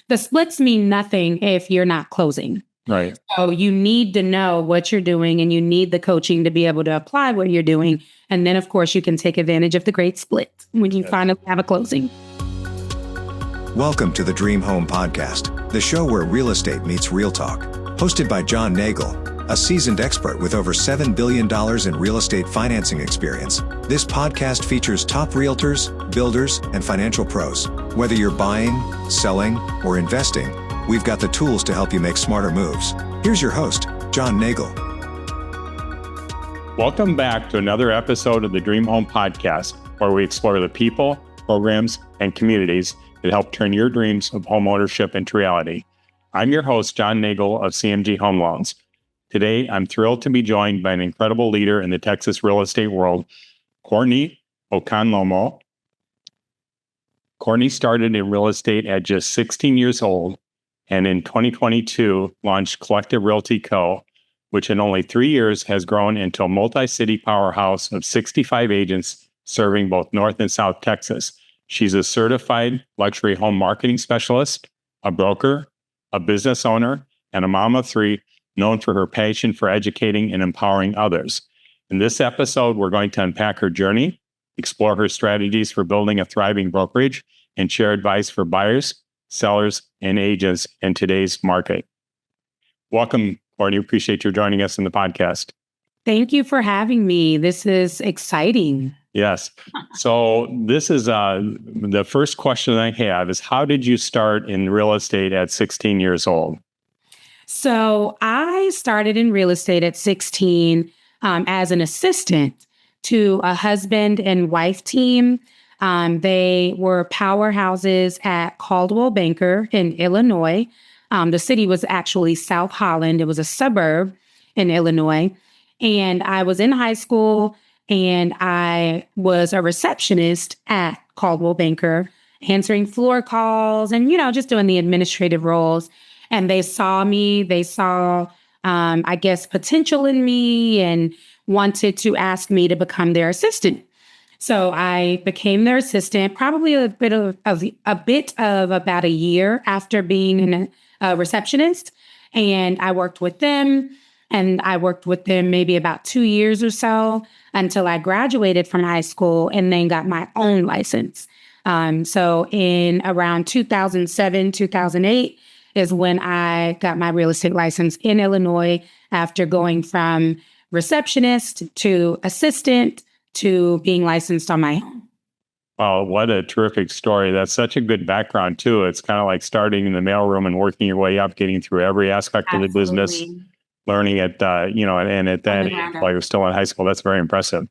the splits mean nothing if you're not closing. Right. So you need to know what you're doing and you need the coaching to be able to apply what you're doing. And then, of course, you can take advantage of the great split when you finally have a closing. Welcome to the Dream Home Podcast, the show where real estate meets real talk. Hosted by John Nagle, a seasoned expert with over $7 billion in real estate financing experience. This podcast features top realtors, builders, and financial pros. Whether you're buying, selling, or investing, we've got the tools to help you make smarter moves. Here's your host, John Nagle. Welcome back to another episode of the Dream Home Podcast, where we explore the people, programs, and communities that help turn your dreams of home ownership into reality. I'm your host, John Nagle of CMG Home Loans. Today, I'm thrilled to be joined by an incredible leader in the Texas real estate world, Courtney Okanlomo. Courtney started in real estate at just 16 years old, and in 2022 launched Collective Realty Co., which in only 3 years has grown into a multi-city powerhouse of 65 agents serving both North and South Texas. She's a certified luxury home marketing specialist, a broker, a business owner, and a mom of three, known for her passion for educating and empowering others. In this episode, we're going to unpack her journey, explore her strategies for building a thriving brokerage, and share advice for buyers, sellers, and agents in today's market. Welcome, Courtney. Appreciate you joining us in the podcast. Thank you for having me. This is exciting. Yes. So this is the first question I have is, how did you start in real estate at 16 years old? So I started in real estate at 16 as an assistant to a husband and wife team. They were powerhouses at Coldwell Banker in Illinois. The city was actually South Holland. It was a suburb in Illinois. And I was in high school and I was a receptionist at Coldwell Banker, answering floor calls and, just doing the administrative roles. And they saw me, I guess, potential in me and wanted to ask me to become their assistant. So I became their assistant, probably a bit of about a year after being a receptionist. And I worked with them. And I worked with them maybe about 2 years or so until I graduated from high school and then got my own license. So in around 2007, 2008 is when I got my real estate license in Illinois after going from receptionist to assistant to being licensed on my own. Oh, what a terrific story. That's such a good background, too. It's kind of like starting in the mailroom and working your way up, getting through every aspect of the business. Learning at, and at that age, while you're still in high school. That's very impressive.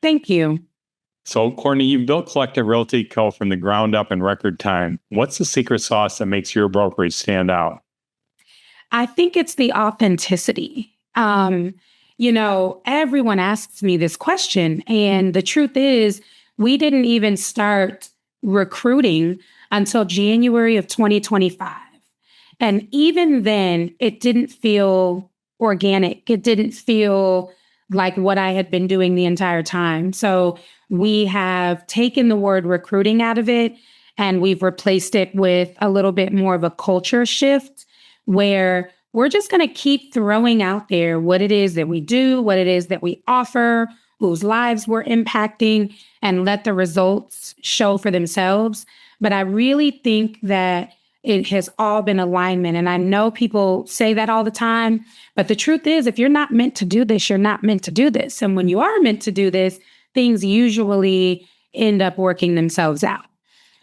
Thank you. So, Courtney, you've built Collective Realty Co. from the ground up in record time. What's the secret sauce that makes your brokerage stand out? I think it's the authenticity. Everyone asks me this question. And the truth is, we didn't even start recruiting until January of 2025. And even then, it didn't feel organic. It didn't feel like what I had been doing the entire time. So we have taken the word recruiting out of it and we've replaced it with a little bit more of a culture shift where we're just going to keep throwing out there what it is that we do, what it is that we offer, whose lives we're impacting, and let the results show for themselves. But I really think that it has all been alignment. And I know people say that all the time, but the truth is, if you're not meant to do this, you're not meant to do this. And when you are meant to do this, things usually end up working themselves out.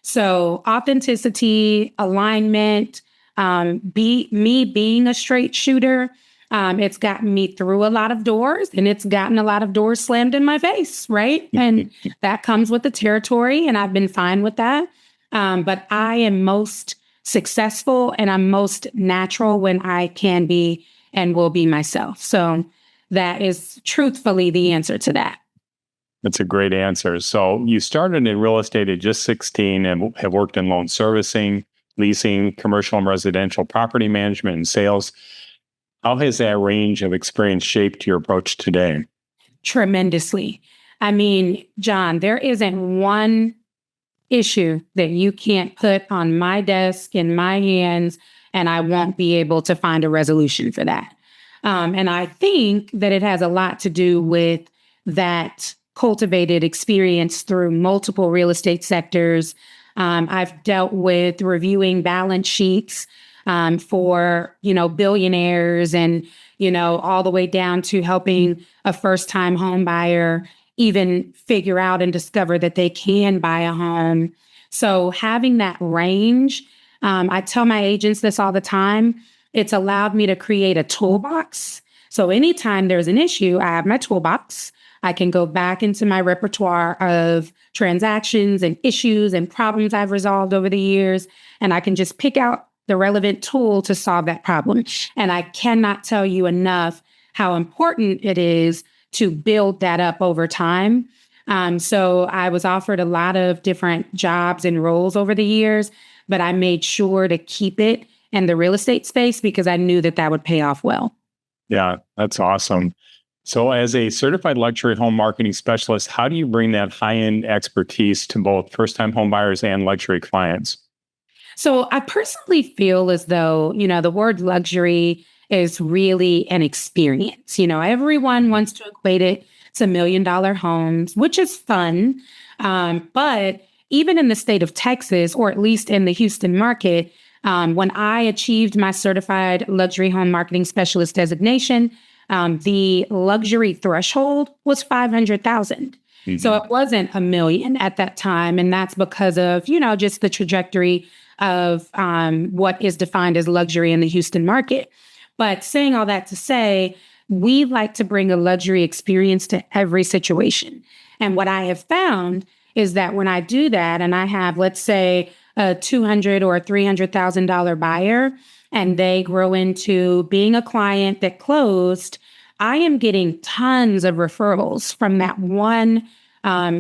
So authenticity, alignment, being a straight shooter, it's gotten me through a lot of doors and it's gotten a lot of doors slammed in my face, right? And that comes with the territory and I've been fine with that. But I am most successful and I'm most natural when I can be and will be myself. So that is truthfully the answer to that. That's a great answer. So you started in real estate at just 16 and have worked in loan servicing, leasing, commercial and residential property management, and sales. How has that range of experience shaped your approach today? Tremendously. I mean, John, there isn't one issue that you can't put on my desk in my hands, and I won't be able to find a resolution for that. And I think that it has a lot to do with that cultivated experience through multiple real estate sectors. I've dealt with reviewing balance sheets for, billionaires and, all the way down to helping a first-time home buyer even figure out and discover that they can buy a home. So having that range, I tell my agents this all the time, it's allowed me to create a toolbox. So anytime there's an issue, I have my toolbox. I can go back into my repertoire of transactions and issues and problems I've resolved over the years, and I can just pick out the relevant tool to solve that problem. And I cannot tell you enough how important it is to build that up over time. So I was offered a lot of different jobs and roles over the years, but I made sure to keep it in the real estate space because I knew that that would pay off well. Yeah, that's awesome. So as a certified luxury home marketing specialist, how do you bring that high-end expertise to both first-time home buyers and luxury clients? So I personally feel as though, the word luxury is really an experience. Everyone wants to equate it to $1 million homes, which is fun. But even in the state of Texas, or at least in the Houston market, when I achieved my certified luxury home marketing specialist designation, the luxury threshold was 500,000. Mm-hmm. So it wasn't $1 million at that time. And that's because of, just the trajectory of what is defined as luxury in the Houston market. But saying all that to say, we like to bring a luxury experience to every situation. And what I have found is that when I do that, and I have, let's say, a $200,000 or $300,000 buyer, and they grow into being a client that closed, I am getting tons of referrals from that one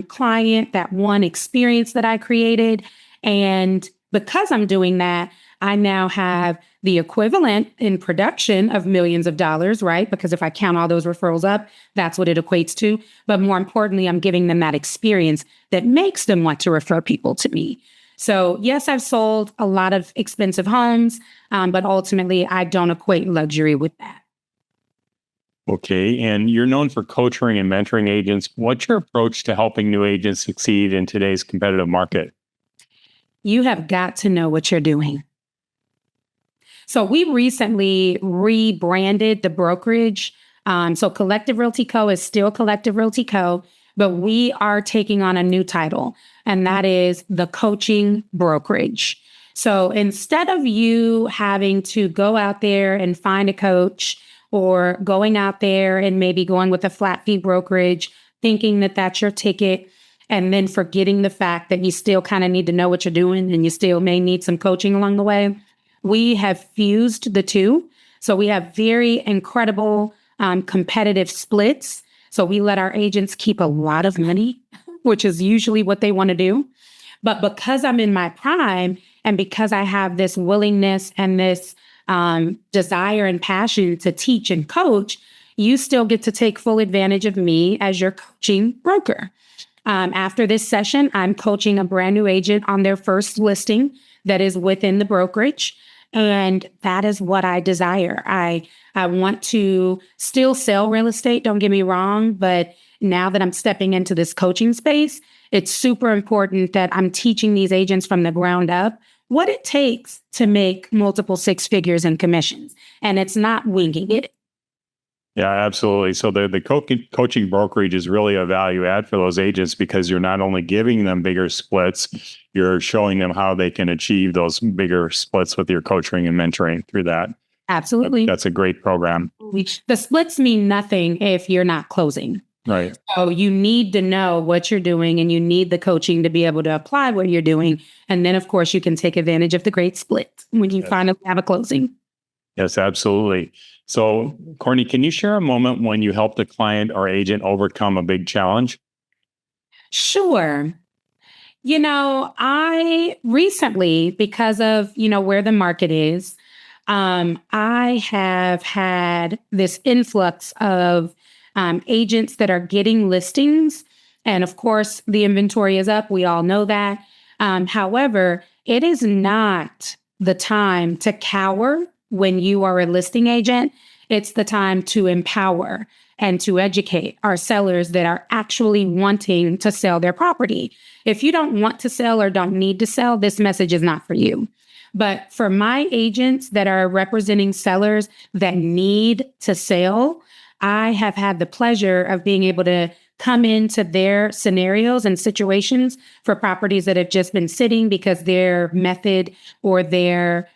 client, that one experience that I created. And because I'm doing that, I now have the equivalent in production of millions of dollars, right? Because if I count all those referrals up, that's what it equates to. But more importantly, I'm giving them that experience that makes them want to refer people to me. So yes, I've sold a lot of expensive homes, but ultimately I don't equate luxury with that. Okay. And you're known for coaching and mentoring agents. What's your approach to helping new agents succeed in today's competitive market? You have got to know what you're doing. So we recently rebranded the brokerage. So Collective Realty Co is still Collective Realty Co, but we are taking on a new title, and that is the coaching brokerage. So instead of you having to go out there and find a coach, or going out there and maybe going with a flat fee brokerage, thinking that that's your ticket, and then forgetting the fact that you still kind of need to know what you're doing and you still may need some coaching along the way, we have fused the two. So we have very incredible competitive splits. So we let our agents keep a lot of money, which is usually what they want to do. But because I'm in my prime, and because I have this willingness and this desire and passion to teach and coach, you still get to take full advantage of me as your coaching broker. After this session, I'm coaching a brand new agent on their first listing that is within the brokerage. And that is what I desire. I want to still sell real estate, don't get me wrong, but now that I'm stepping into this coaching space, it's super important that I'm teaching these agents from the ground up what it takes to make multiple six figures in commissions. And it's not winging it. Yeah, absolutely. So the coaching brokerage is really a value add for those agents because you're not only giving them bigger splits, you're showing them how they can achieve those bigger splits with your coaching and mentoring through that. Absolutely. That's a great program. The splits mean nothing if you're not closing. Right. So you need to know what you're doing, and you need the coaching to be able to apply what you're doing. And then, of course, you can take advantage of the great split when you finally have a closing. Yes, absolutely. So, Courtney, can you share a moment when you helped a client or agent overcome a big challenge? Sure. I recently, because of, where the market is, I have had this influx of agents that are getting listings. And of course, the inventory is up. We all know that. However, it is not the time to cower when you are a listing agent. It's the time to empower and to educate our sellers that are actually wanting to sell their property. If you don't want to sell or don't need to sell, this message is not for you. But for my agents that are representing sellers that need to sell, I have had the pleasure of being able to come into their scenarios and situations for properties that have just been sitting because their method or their,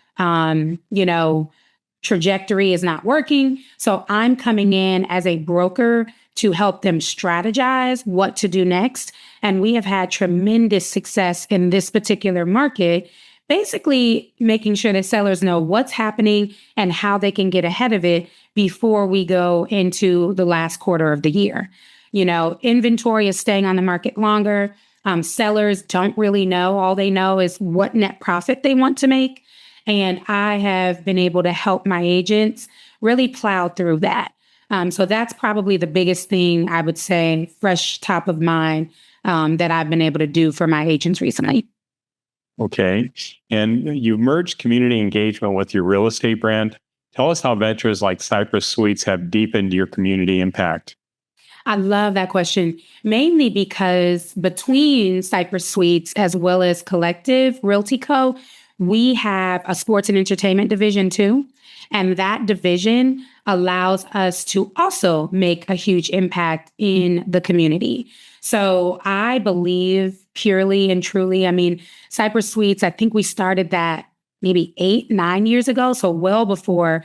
trajectory is not working. So I'm coming in as a broker to help them strategize what to do next. And we have had tremendous success in this particular market, basically making sure that sellers know what's happening and how they can get ahead of it before we go into the last quarter of the year. Inventory is staying on the market longer. Sellers don't really know. All they know is what net profit they want to make. And I have been able to help my agents really plow through that. So that's probably the biggest thing I would say, fresh top of mind, that I've been able to do for my agents recently. Okay. And you merged community engagement with your real estate brand. Tell us how ventures like Cypress Suites have deepened your community impact. I love that question, mainly because between Cypress Suites as well as Collective Realty Co., we have a sports and entertainment division too. And that division allows us to also make a huge impact in the community. So I believe purely and truly, Cypress Suites, I think we started that maybe 8-9 years ago. So well before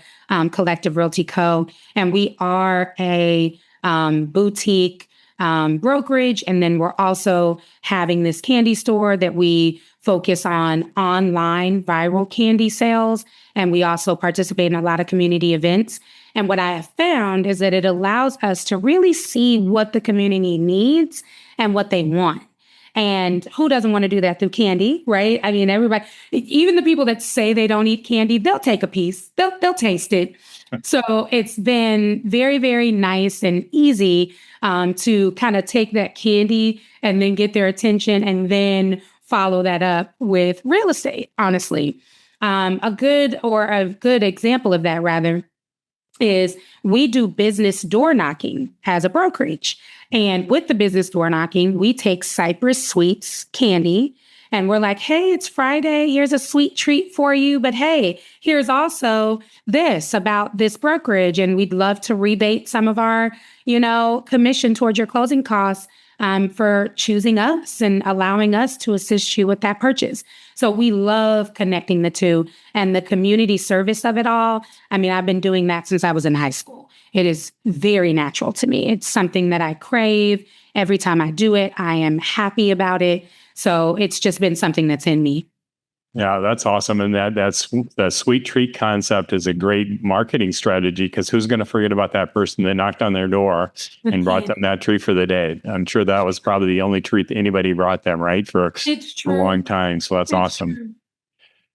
Collective Realty Co. And we are a boutique brokerage. And then we're also having this candy store that we focus on online viral candy sales. And we also participate in a lot of community events. And what I have found is that it allows us to really see what the community needs and what they want. And who doesn't want to do that through candy, right? Everybody, even the people that say they don't eat candy, they'll take a piece, they'll taste it. So it's been very, very nice and easy to kind of take that candy and then get their attention and then follow that up with real estate, honestly. A good example of that, rather, is we do business door knocking as a brokerage. And with the business door knocking, we take Cypress Suites candy and we're like, hey, it's Friday. Here's a sweet treat for you. But hey, here's also this about this brokerage. And we'd love to rebate some of our, commission towards your closing costs for choosing us and allowing us to assist you with that purchase. So we love connecting the two and the community service of it all. I've been doing that since I was in high school. It is very natural to me. It's something that I crave. Every time I do it, I am happy about it. So it's just been something that's in me. Yeah, that's awesome. And that's the sweet treat concept is a great marketing strategy because who's going to forget about that person that knocked on their door and brought them that treat for the day? I'm sure that was probably the only treat that anybody brought them, right? For a long time. So that's awesome. True.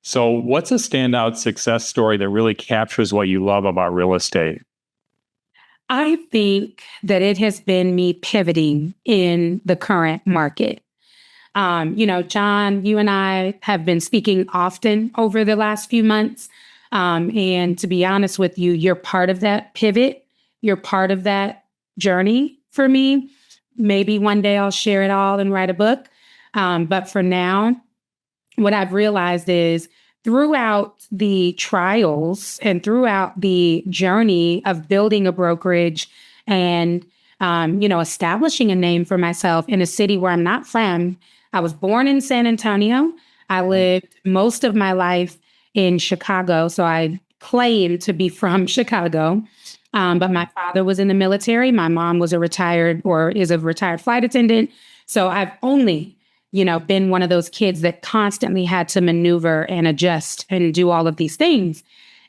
So what's a standout success story that really captures what you love about real estate? I think that it has been me pivoting in the current market. John, you and I have been speaking often over the last few months. And to be honest with you, you're part of that pivot. You're part of that journey for me. Maybe one day I'll share it all and write a book. But for now, what I've realized is throughout the trials and throughout the journey of building a brokerage and, establishing a name for myself in a city where I'm not from. I was born in San Antonio. I lived most of my life in Chicago, so I claim to be from Chicago. But my father was in the military. My mom was is a retired flight attendant. So I've only, been one of those kids that constantly had to maneuver and adjust and do all of these things.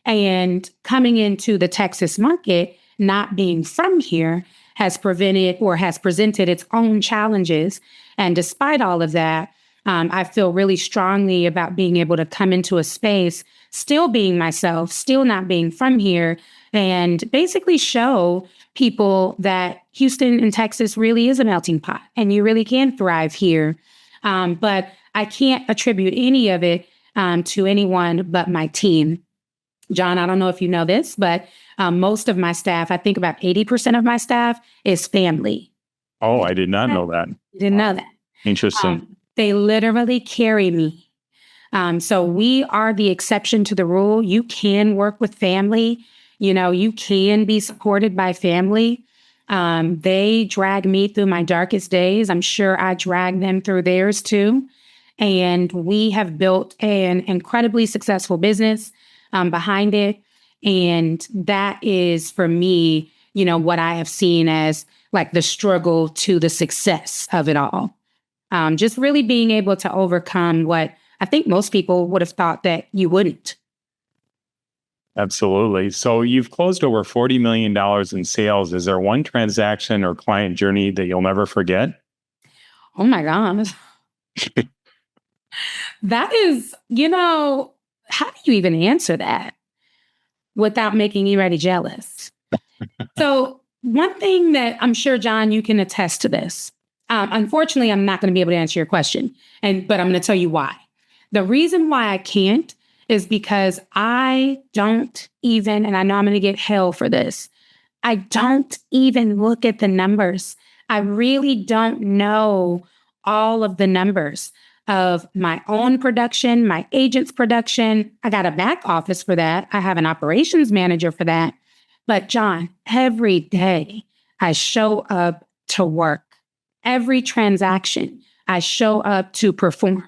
And coming into the Texas market, not being from here, has presented its own challenges. And despite all of that, I feel really strongly about being able to come into a space, still being myself, still not being from here, and basically show people that Houston and Texas really is a melting pot and you really can thrive here. But I can't attribute any of it to anyone but my team. John, I don't know if you know this, but most of my staff, I think about 80% of my staff is family. Oh, I did not know that. You didn't know that. Interesting. They literally carry me. So we are the exception to the rule. You can work with family. You can be supported by family. They drag me through my darkest days. I'm sure I drag them through theirs too. And we have built an incredibly successful business behind it. And that is, for me, what I have seen as like the struggle to the success of it all. Just really being able to overcome what I think most people would have thought that you wouldn't. Absolutely. So you've closed over $40 million in sales. Is there one transaction or client journey that you'll never forget? Oh my God. That is, how do you even answer that without making anybody jealous? So one thing that I'm sure, John, you can attest to this. Unfortunately, I'm not going to be able to answer your question, but I'm going to tell you why. The reason why I can't is because I don't even, and I know I'm going to get hell for this, I don't even look at the numbers. I really don't know all of the numbers of my own production, my agent's production. I got a back office for that. I have an operations manager for that. But John, every day I show up to work. Every transaction I show up to perform.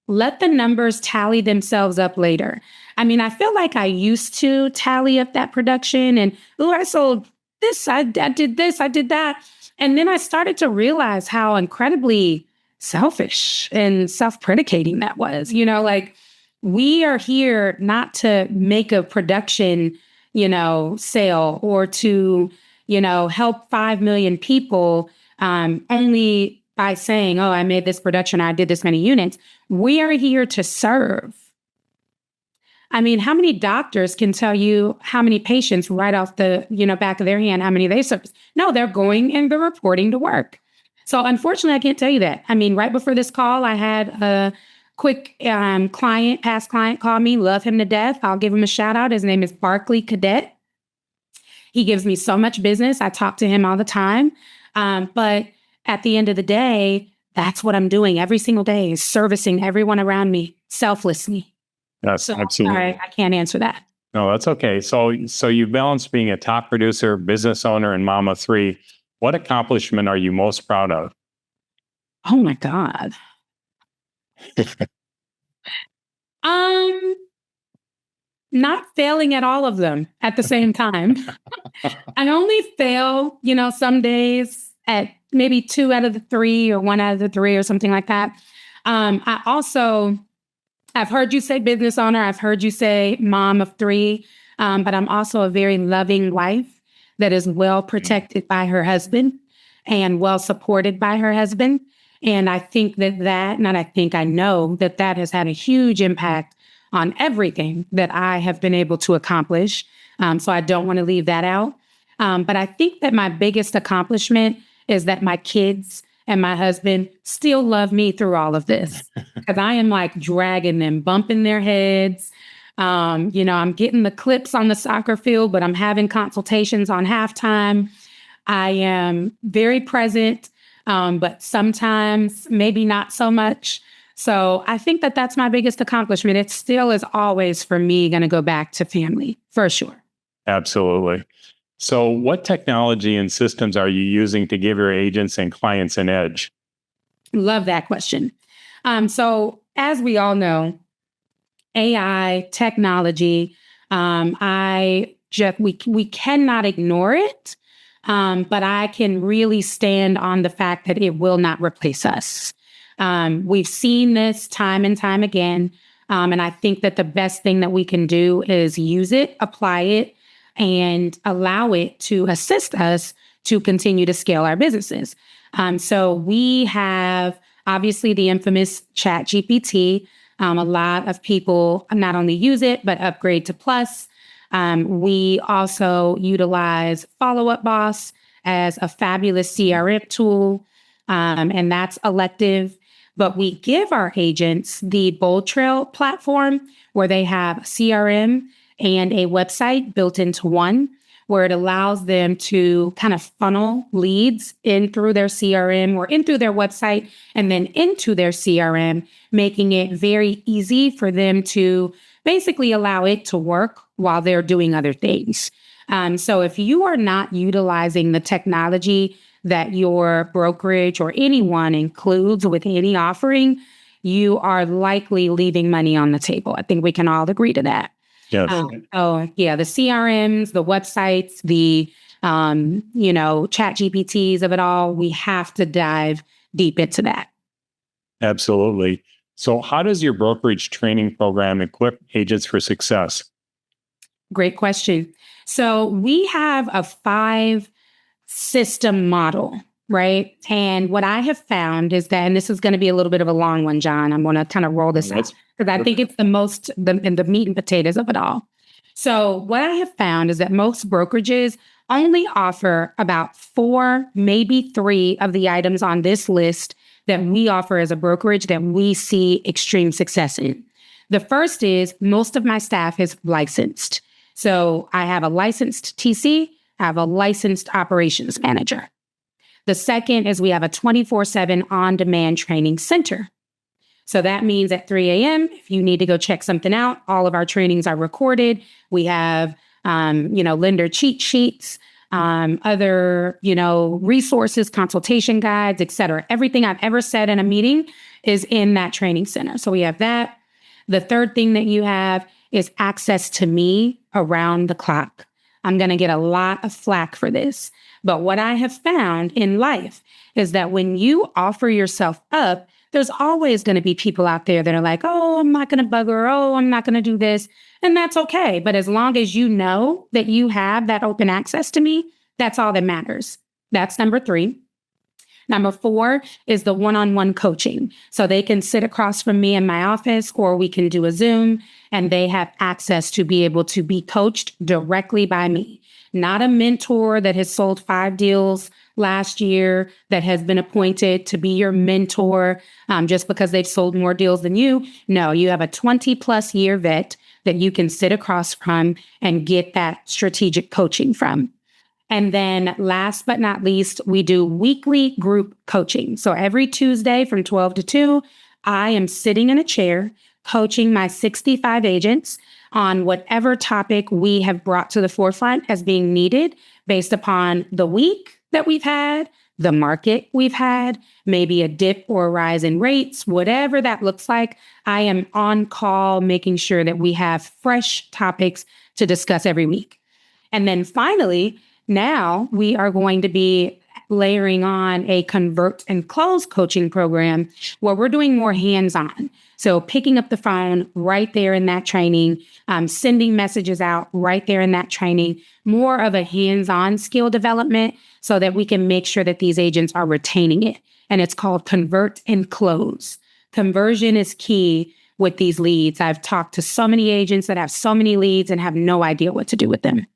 Let the numbers tally themselves up later. I mean, I feel like I used to tally up that production and, I sold this, I did this, I did that. And then I started to realize how incredibly selfish and self-predicating that was. We are here not to make a production, sale or to, help 5 million people only by saying, oh, I made this production, I did this many units. We are here to serve. I mean, how many doctors can tell you how many patients right off the, back of their hand, how many they service? No, they're going and they're reporting to work. So unfortunately, I can't tell you that. I mean, right before this call, I had a quick past client call me, love him to death. I'll give him a shout out. His name is Barkley Cadet. He gives me so much business. I talk to him all the time. But at the end of the day, that's what I'm doing every single day is servicing everyone around me selflessly. Yes, So, absolutely. sorry, I can't answer that. No, that's okay. So you balance being a top producer, business owner, and mom of 3. What accomplishment are you most proud of? Oh my God. Not failing at all of them at the same time. I only fail, some days at maybe 2 out of the 3 or 1 out of the 3 or something like that. I've heard you say business owner. I've heard you say mom of 3, but I'm also a very loving wife that is well protected by her husband and well supported by her husband. And I think I know that has had a huge impact on everything that I have been able to accomplish. So I don't want to leave that out. But I think that my biggest accomplishment is that my kids and my husband still love me through all of this because I am like dragging them, bumping their heads. I'm getting the clips on the soccer field, but I'm having consultations on halftime. I am very present, but sometimes maybe not so much. So I think that that's my biggest accomplishment. It still is always for me going to go back to family for sure. Absolutely. So what technology and systems are you using to give your agents and clients an edge? Love that question. So as we all know, AI technology, we cannot ignore it, but I can really stand on the fact that it will not replace us. We've seen this time and time again, and I think that the best thing that we can do is use it, apply it, and allow it to assist us to continue to scale our businesses. So we have obviously the infamous ChatGPT. A lot of people not only use it, but upgrade to Plus. We also utilize Follow Up Boss as a fabulous CRM tool, and that's elective. But we give our agents the Bold Trail platform where they have CRM and a website built into one, where it allows them to kind of funnel leads in through their CRM or in through their website and then into their CRM, making it very easy for them to basically allow it to work while they're doing other things. So if you are not utilizing the technology that your brokerage or anyone includes with any offering, you are likely leaving money on the table. I think we can all agree to that. Yes. The CRMs, the websites, the, chat GPTs of it all, we have to dive deep into that. Absolutely. So how does your brokerage training program equip agents for success? Great question. So we have a 5-system model, right? And what I have found is that, and this is going to be a little bit of a long one, John, I'm going to kind of roll this out because I think it's the meat and potatoes of it all. So what I have found is that most brokerages only offer about 4, maybe 3 of the items on this list that we offer as a brokerage that we see extreme success in. The first is most of my staff is licensed. So I have a licensed TC, I have a licensed operations manager. The second is we have a 24/7 on-demand training center. So that means at 3 a.m., if you need to go check something out, all of our trainings are recorded. We have, lender cheat sheets, other, resources, consultation guides, et cetera. Everything I've ever said in a meeting is in that training center. So we have that. The third thing that you have is access to me around the clock. I'm going to get a lot of flack for this. But what I have found in life is that when you offer yourself up, there's always going to be people out there that are like, oh, I'm not going to bug her. Oh, I'm not going to do this. And that's okay. But as long as you know that you have that open access to me, that's all that matters. That's number 3. Number 4 is the one-on-one coaching. So they can sit across from me in my office or we can do a Zoom and they have access to be able to be coached directly by me. Not a mentor that has sold 5 deals last year that has been appointed to be your mentor just because they've sold more deals than you. No, you have a 20+ year vet that you can sit across from and get that strategic coaching from. And then last but not least, we do weekly group coaching. So every Tuesday from 12 to 2, I am sitting in a chair coaching my 65 agents on whatever topic we have brought to the forefront as being needed based upon the week that we've had, the market we've had, maybe a dip or a rise in rates, whatever that looks like. I am on call making sure that we have fresh topics to discuss every week. And then finally, now we are going to be layering on a convert and close coaching program where we're doing more hands-on. So picking up the phone right there in that training, sending messages out right there in that training, more of a hands-on skill development so that we can make sure that these agents are retaining it. And it's called convert and close. Conversion is key with these leads. I've talked to so many agents that have so many leads and have no idea what to do with them.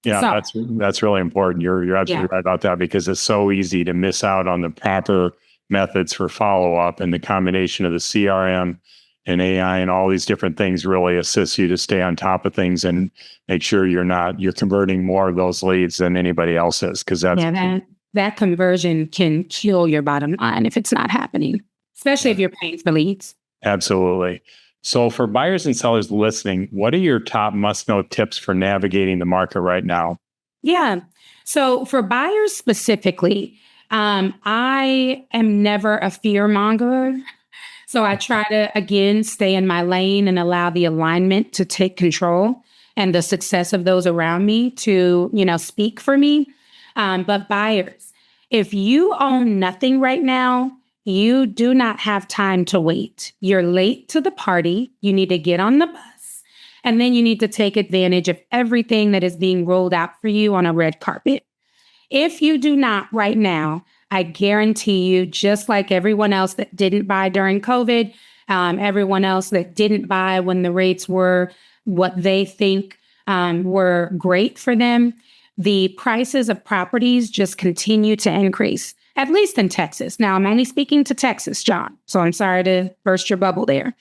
Yeah, that's really important. You're absolutely right about that because it's so easy to miss out on the proper methods for follow-up, and the combination of the CRM and AI and all these different things really assist you to stay on top of things and make sure you're converting more of those leads than anybody else is, because that conversion can kill your bottom line if it's not happening, especially if you're paying for leads. Absolutely. So for buyers and sellers listening, what are your top must-know tips for navigating the market right now? Yeah. So for buyers specifically, I am never a fear monger. So I try to, again, stay in my lane and allow the alignment to take control and the success of those around me to, speak for me. But buyers, if you own nothing right now, you do not have time to wait. You're late to the party. You need to get on the bus. And then you need to take advantage of everything that is being rolled out for you on a red carpet. If you do not right now, I guarantee you, just like everyone else that didn't buy during COVID, everyone else that didn't buy when the rates were what they think were great for them, the prices of properties just continue to increase. at least in Texas. Now, I'm only speaking to Texas, John, so I'm sorry to burst your bubble there.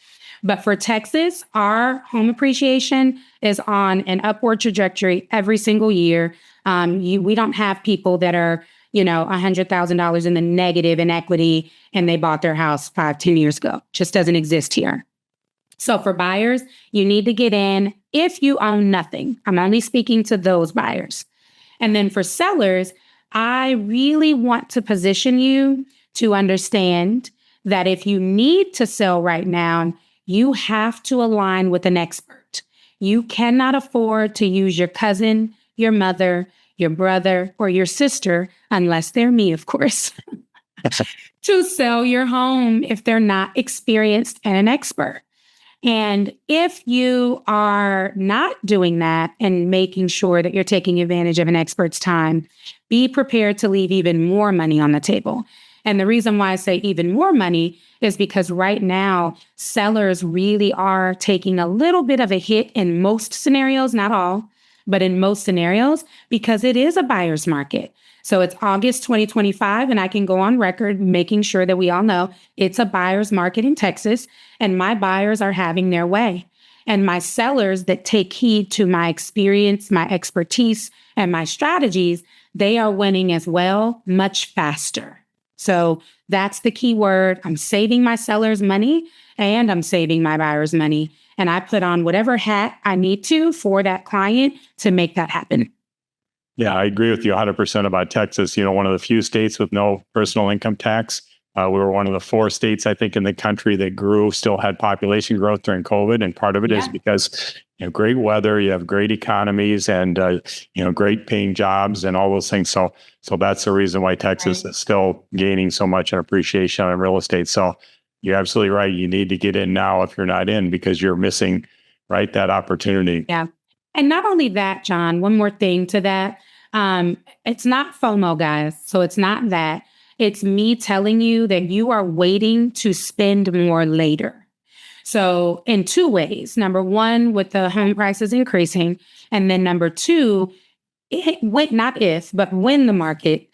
But for Texas, our home appreciation is on an upward trajectory every single year. We don't have people that are, $100,000 in the negative in equity and they bought their house 5-10 years ago. Just doesn't exist here. So for buyers, you need to get in if you own nothing. I'm only speaking to those buyers. And then for sellers, I really want to position you to understand that if you need to sell right now, you have to align with an expert. You cannot afford to use your cousin, your mother, your brother, or your sister, unless they're me, of course, to sell your home if they're not experienced and an expert. And if you are not doing that and making sure that you're taking advantage of an expert's time, be prepared to leave even more money on the table. And the reason why I say even more money is because right now, sellers really are taking a little bit of a hit in most scenarios, not all, but in most scenarios, because it is a buyer's market. So it's August 2025, and I can go on record making sure that we all know it's a buyer's market in Texas, and my buyers are having their way. And my sellers that take heed to my experience, my expertise, and my strategies, they are winning as well, much faster. So that's the key word. I'm saving my sellers money and I'm saving my buyers money. And I put on whatever hat I need to for that client to make that happen. Yeah, I agree with you 100% about Texas. One of the few states with no personal income tax. We were one of the 4 states, I think, in the country that grew, still had population growth during COVID. And part of it is because great weather, you have great economies and, great paying jobs and all those things. So that's the reason why Texas is still gaining so much in appreciation on real estate. So you're absolutely right. You need to get in now if you're not in because you're missing, right, that opportunity. Yeah. And not only that, John, one more thing to that. It's not FOMO, guys. So it's not that. It's me telling you that you are waiting to spend more later. So in 2 ways. Number one, with the home prices increasing. And then number 2, not if, but when the market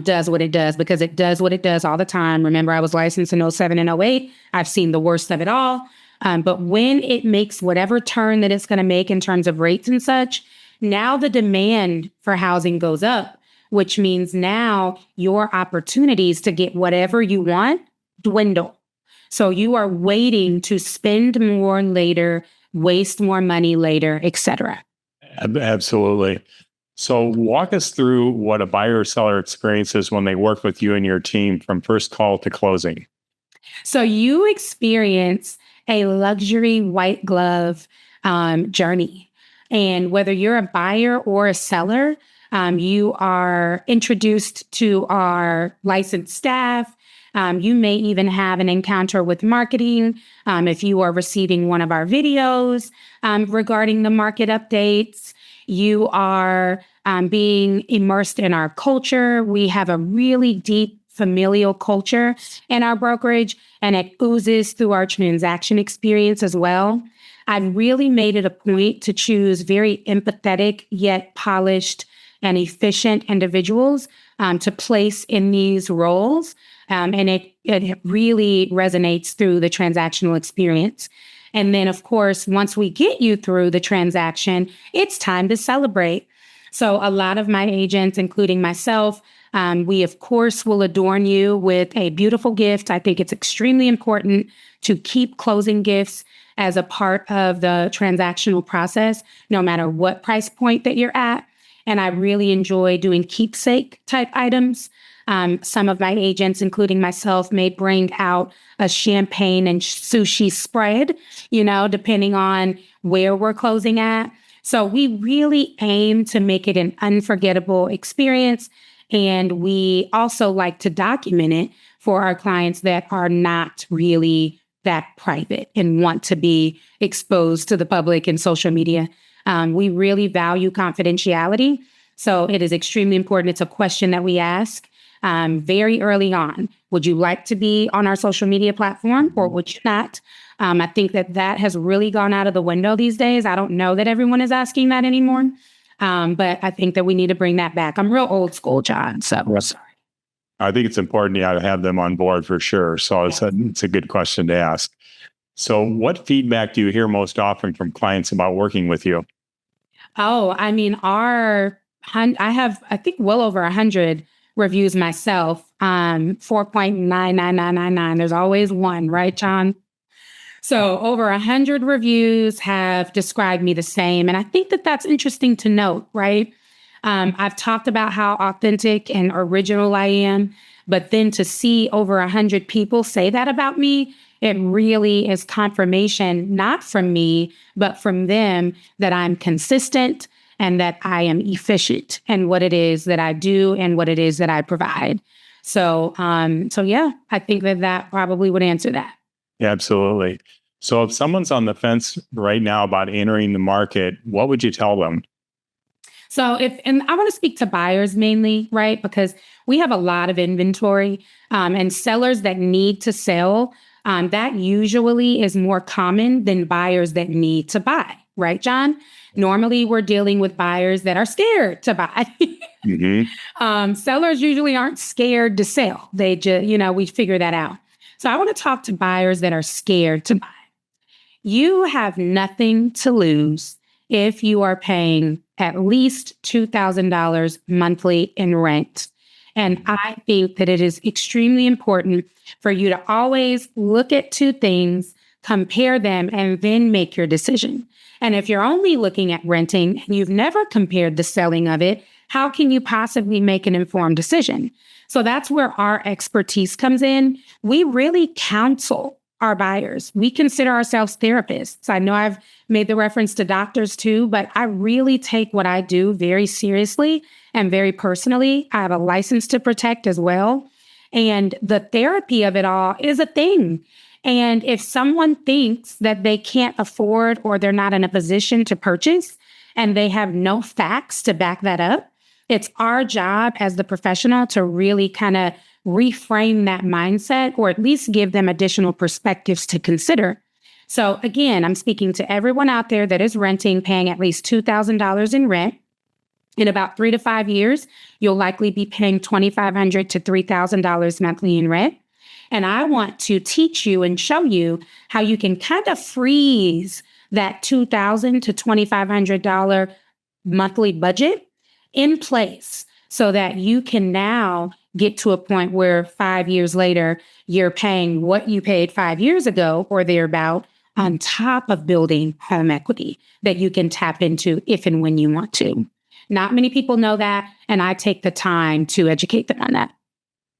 does what it does, because it does what it does all the time. Remember, I was licensed in 2007 and 2008. I've seen the worst of it all. But when it makes whatever turn that it's going to make in terms of rates and such, now the demand for housing goes up, which means now your opportunities to get whatever you want dwindle. So you are waiting to spend more later, waste more money later, et cetera. Absolutely. So walk us through what a buyer or seller experiences when they work with you and your team from first call to closing. So you experience a luxury white glove journey. And whether you're a buyer or a seller, you are introduced to our licensed staff. You may even have an encounter with marketing if you are receiving one of our videos regarding the market updates. You are being immersed in our culture. We have a really deep familial culture in our brokerage, and it oozes through our transaction experience as well. I've really made it a point to choose very empathetic yet polished and efficient individuals to place in these roles. And it really resonates through the transactional experience. And then, of course, once we get you through the transaction, it's time to celebrate. So a lot of my agents, including myself, we, of course, will adorn you with a beautiful gift. I think it's extremely important to keep closing gifts as a part of the transactional process, no matter what price point that you're at. And I really enjoy doing keepsake type items. Some of my agents, including myself, may bring out a champagne and sushi spread, depending on where we're closing at. So we really aim to make it an unforgettable experience. And we also like to document it for our clients that are not really that private and want to be exposed to the public and social media. We really value confidentiality. So it is extremely important. It's a question that we ask very early on. Would you like to be on our social media platform or would you not? I think that has really gone out of the window these days. I don't know that everyone is asking that anymore. But I think that we need to bring that back. I'm real old school, John. So sorry. I think it's important to have them on board for sure. So it's a good question to ask. So what feedback do you hear most often from clients about working with you? Oh, I mean, I have, I think, well over 100 reviews myself. 4.99999. There's always one, right, John? So over 100 reviews have described me the same. And I think that that's interesting to note, right? I've talked about how authentic and original I am, but then to see over 100 people say that about me, it really is confirmation, not from me, but from them, that I'm consistent and that I am efficient in what it is that I do and what it is that I provide. So yeah, I think that probably would answer that. Yeah, absolutely. So if someone's on the fence right now about entering the market, what would you tell them? So and I want to speak to buyers mainly, right? Because we have a lot of inventory and sellers that need to sell. That usually is more common than buyers that need to buy, right, John? Normally, we're dealing with buyers that are scared to buy. Sellers usually aren't scared to sell. They just, we figure that out. So I want to talk to buyers that are scared to buy. You have nothing to lose if you are paying at least $2,000 monthly in rent. And I think that it is extremely important for you to always look at two things, compare them, and then make your decision. And if you're only looking at renting and you've never compared the selling of it, how can you possibly make an informed decision? So that's where our expertise comes in. We really counsel our buyers. We consider ourselves therapists. I know I've made the reference to doctors too, but I really take what I do very seriously and very personally. I have a license to protect as well. And the therapy of it all is a thing. And if someone thinks that they can't afford or they're not in a position to purchase and they have no facts to back that up, it's our job as the professional to really kind of reframe that mindset, or at least give them additional perspectives to consider. So again, I'm speaking to everyone out there that is renting, paying at least $2,000 in rent. In about 3 to 5 years, you'll likely be paying $2,500 to $3,000 monthly in rent. And I want to teach you and show you how you can kind of freeze that $2,000 to $2,500 monthly budget in place so that you can now get to a point where 5 years later, you're paying what you paid 5 years ago or thereabout, on top of building home equity that you can tap into if and when you want to. Not many people know that, and I take the time to educate them on that.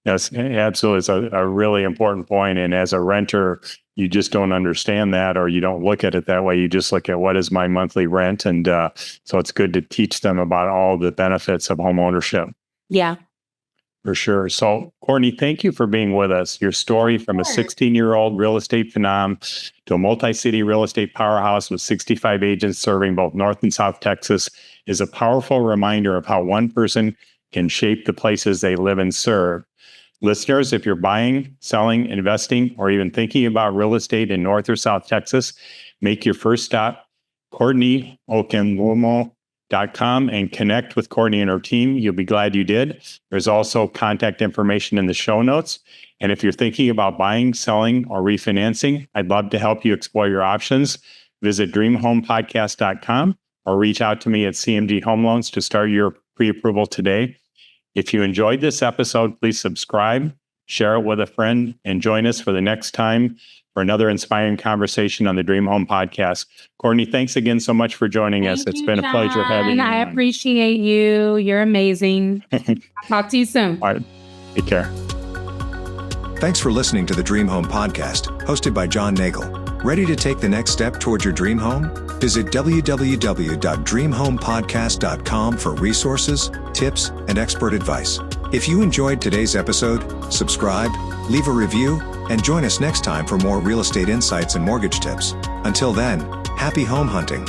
Yes, absolutely. It's a really important point. And as a renter, you just don't understand that, or you don't look at it that way. You just look at what is my monthly rent. And so it's good to teach them about all the benefits of home ownership. Yeah. For sure. So, Courtney, thank you for being with us. Your story from a 16-year-old real estate phenom to a multi-city real estate powerhouse with 65 agents serving both North and South Texas is a powerful reminder of how one person can shape the places they live and serve. Listeners, if you're buying, selling, investing, or even thinking about real estate in North or South Texas, make your first stop, Courtney Okanlomo.com, and connect with Courtney and her team. You'll be glad you did. There's also contact information in the show notes. And if you're thinking about buying, selling, or refinancing, I'd love to help you explore your options. Visit dreamhomepodcast.com or reach out to me at CMD Home Loans to start your pre-approval today. If you enjoyed this episode, please subscribe, share it with a friend, and join us for the next time for another inspiring conversation on the Dream Home Podcast. Courtney, thanks again so much for joining us. It's been a pleasure having you. I appreciate you. You're amazing. I'll talk to you soon. All right. Take care. Thanks for listening to the Dream Home Podcast, hosted by John Nagle. Ready to take the next step towards your dream home? Visit www.dreamhomepodcast.com for resources, tips, and expert advice. If you enjoyed today's episode, subscribe, leave a review, and join us next time for more real estate insights and mortgage tips. Until then, happy home hunting.